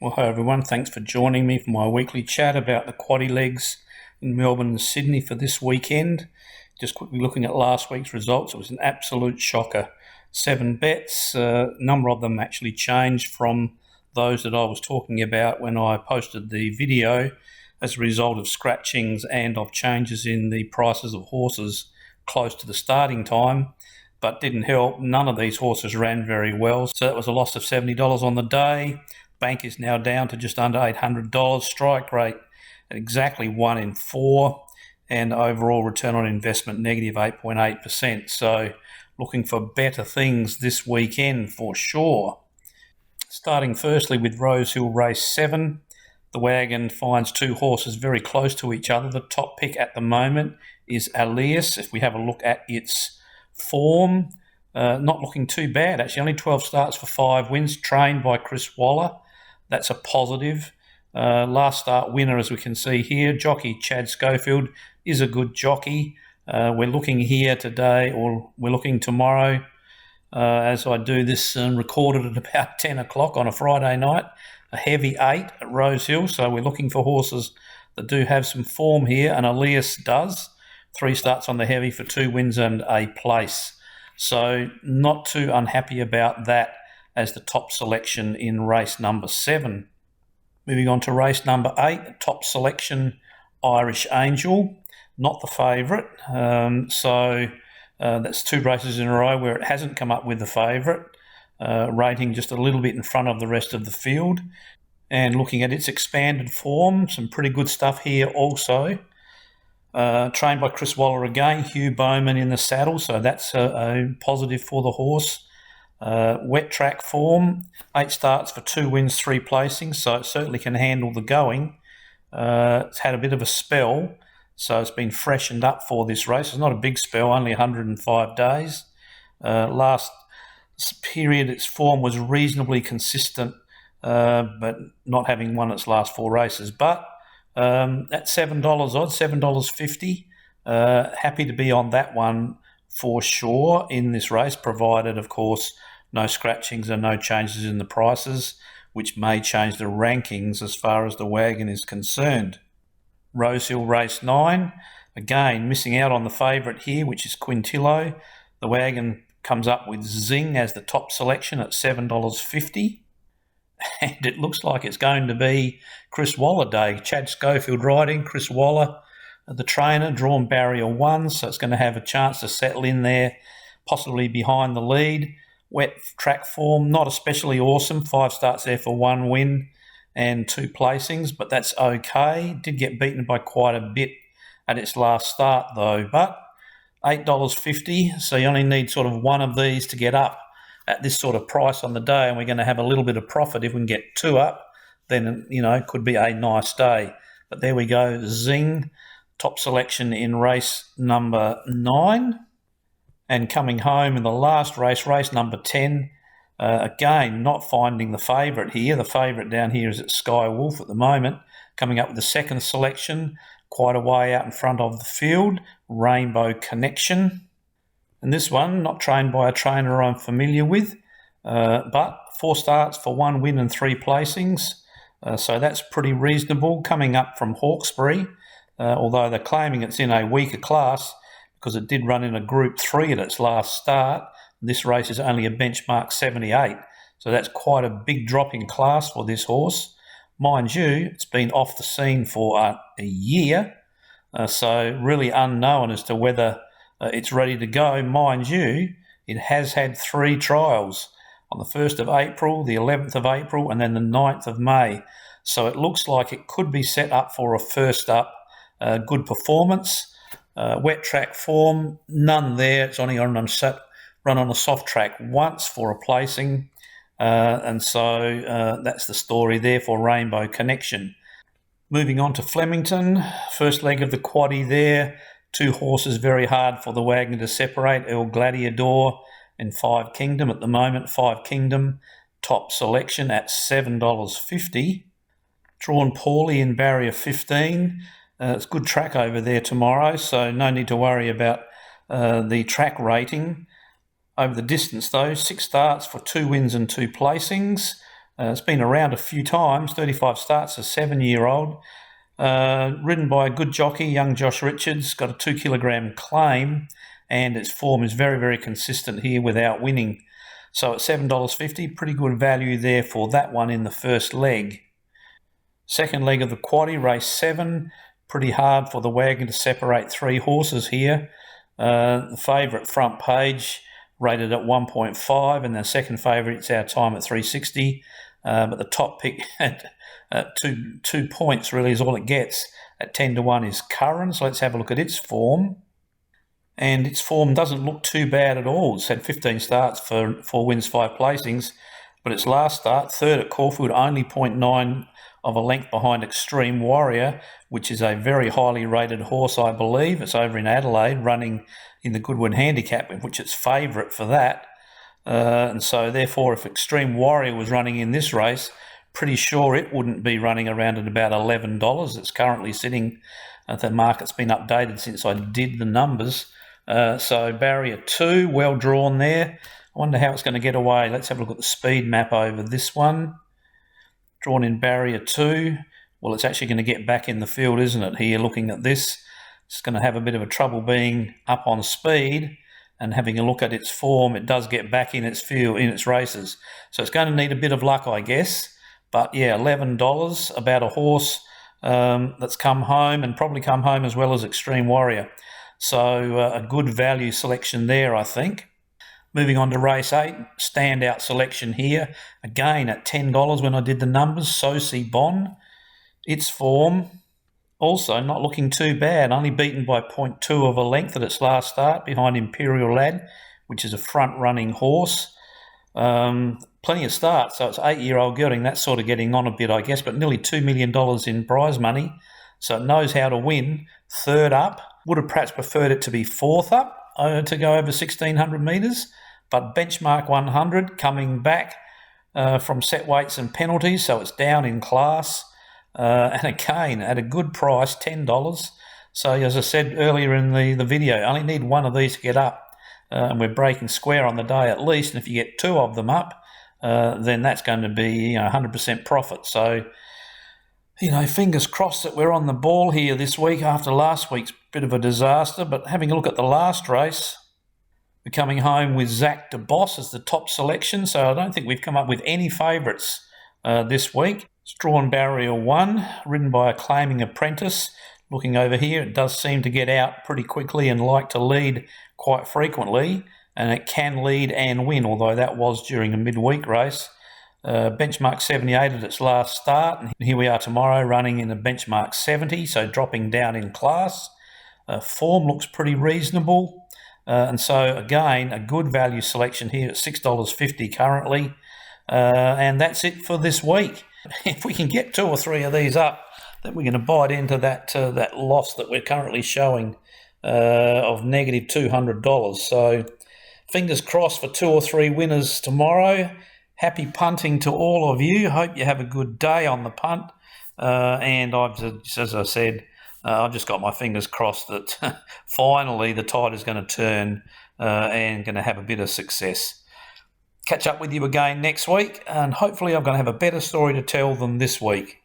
Well, hi everyone, thanks for joining me for my weekly chat about the Quaddie legs in Melbourne and Sydney for this weekend. Just quickly looking at last week's results, it was an absolute shocker. 7 bets, a number of them actually changed from those that I was talking about when I posted the video as a result of scratchings and of changes in the prices of horses close to the starting time. But didn't help, none of these horses ran very well, so that was a loss of $70 on the day. Bank is now down to just under $800. Strike rate at exactly 1 in 4, and overall return on investment negative 8.8%. So looking for better things this weekend for sure. Starting firstly with Rosehill race 7. The wagon finds 2 horses very close to each other. The top pick at the moment is Alias. If we have a look at its form, not looking too bad actually. Only 12 starts for 5 wins, trained by Chris Waller. That's a positive. Last start winner, as we can see here, jockey Chad Schofield is a good jockey. We're looking here today, or we're looking tomorrow, as I do this and recorded at about 10 o'clock on a Friday night, a heavy 8 at Rosehill. So we're looking for horses that do have some form here, and Elias does. 3 starts on the heavy for 2 wins and a place. So not too unhappy about that as the top selection in race number 7. Moving on to race number 8, top selection Irish Angel, not the favourite. That's 2 races in a row where it hasn't come up with the favourite, rating just a little bit in front of the rest of the field. And looking at its expanded form, some pretty good stuff here also. Trained by Chris Waller again, Hugh Bowman in the saddle, so that's a positive for the horse. Wet track form, 8 starts for 2 wins, 3 placings, so it certainly can handle the going. It's had a bit of a spell, so it's been freshened up for this race. It's not a big spell, only 105 days. Last period, its form was reasonably consistent, but not having won its last 4 races. But at $7 odds, $7.50, happy to be on that one for sure in this race, provided, of course, no scratchings and no changes in the prices, which may change the rankings as far as the wagon is concerned. Rosehill race 9, again missing out on the favourite here, which is Quintillo. The wagon comes up with Zing as the top selection at $7.50. And it looks like it's going to be Chris Waller day. Chad Schofield riding, Chris Waller, the trainer, drawn barrier 1, so it's going to have a chance to settle in there, possibly behind the lead. Wet track form, not especially awesome. 5 starts there for 1 win and 2 placings, but that's okay. Did get beaten by quite a bit at its last start though, but $8.50, so you only need sort of 1 of these to get up at this sort of price on the day, and we're going to have a little bit of profit. If we can get 2 up, then, it could be a nice day. But there we go, Zing, top selection in race number 9. And coming home in the last race, race number 10, again, not finding the favourite here. The favourite down here is at Sky Wolf at the moment, coming up with the second selection, quite a way out in front of the field, Rainbow Connection. And this one, not trained by a trainer I'm familiar with, but 4 starts for 1 win and 3 placings. So that's pretty reasonable, coming up from Hawkesbury, although they're claiming it's in a weaker class because it did run in a Group 3 at its last start. This race is only a benchmark 78, so that's quite a big drop in class for this horse. Mind you, it's been off the scene for a year, so really unknown as to whether it's ready to go. Mind you, it has had 3 trials on the 1st of April, the 11th of April, and then the 9th of May. So it looks like it could be set up for a first up good performance. Wet track form, none there. It's only run on a soft track once for a placing. And so that's the story there for Rainbow Connection. Moving on to Flemington, first leg of the Quaddie there. 2 horses very hard for the wagon to separate, El Gladiador and 5 Kingdom at the moment. 5 Kingdom, top selection at $7.50. Drawn poorly in barrier 15. It's good track over there tomorrow, so no need to worry about the track rating. Over the distance though, 6 starts for 2 wins and 2 placings. It's been around a few times, 35 starts, a 7-year-old. Ridden by a good jockey, young Josh Richards, got a 2 kilogram claim, and its form is very, very consistent here without winning. So at $7.50, pretty good value there for that one in the first leg. Second leg of the Quaddie, race 7, pretty hard for the wagon to separate 3 horses here. The favourite Front Page rated at 1.5, and the second favourite, It's Our Time, at 360. But the top pick at 2 points really is all it gets at 10-1 is Curran. So let's have a look at its form. And its form doesn't look too bad at all. It's had 15 starts for 4 wins, 5 placings. But its last start, third at Caulfield, only 0.9 of a length behind Extreme Warrior, which is a very highly rated horse, I believe. It's over in Adelaide, running in the Goodwin Handicap, which it's favourite for that. And so therefore, if Extreme Warrior was running in this race, pretty sure it wouldn't be running around at about $11. It's currently sitting, the market's been updated since I did the numbers. So barrier 2, well drawn there. I wonder how it's going to get away. Let's have a look at the speed map over this one. Drawn in barrier 2. Well, it's actually going to get back in the field, isn't it? Here, looking at this, it's going to have a bit of a trouble being up on speed. And having a look at its form, it does get back in its field, in its races. So it's going to need a bit of luck, I guess. But yeah, $11, about a horse that's come home, and probably come home as well as Extreme Warrior. So a good value selection there, I think. Moving on to race 8, standout selection here. Again at $10 when I did the numbers, Soci Bon. Its form, also not looking too bad, only beaten by 0.2 of a length at its last start behind Imperial Lad, which is a front-running horse. Plenty of starts, so it's 8-year-old gelding. That's sort of getting on a bit, I guess, but nearly $2 million in prize money, so it knows how to win. Third up, would have perhaps preferred it to be fourth up to go over 1,600 metres, but benchmark 100 coming back from set weights and penalties, so it's down in class. And again, at a good price, $10. So as I said earlier in the video, I only need one of these to get up. And we're breaking square on the day at least. And if you get 2 of them up, then that's going to be 100% profit. So, fingers crossed that we're on the ball here this week after last week's bit of a disaster. But having a look at the last race, we're coming home with Zach DeBoss as the top selection. So I don't think we've come up with any favourites this week. It's drawn barrier 1, ridden by a claiming apprentice. Looking over here, it does seem to get out pretty quickly and like to lead quite frequently, and it can lead and win, although that was during a midweek race. Benchmark 78 at its last start, and here we are tomorrow running in a benchmark 70, so dropping down in class. Form looks pretty reasonable, and so again, a good value selection here at $6.50 currently, and that's it for this week. If we can get 2 or 3 of these up, then we're going to bite into that loss that we're currently showing of negative $200. So fingers crossed for 2 or 3 winners tomorrow. Happy punting to all of you. Hope you have a good day on the punt. And as I said, I've just got my fingers crossed that finally the tide is going to turn and going to have a bit of success. Catch up with you again next week, and hopefully I'm going to have a better story to tell than this week.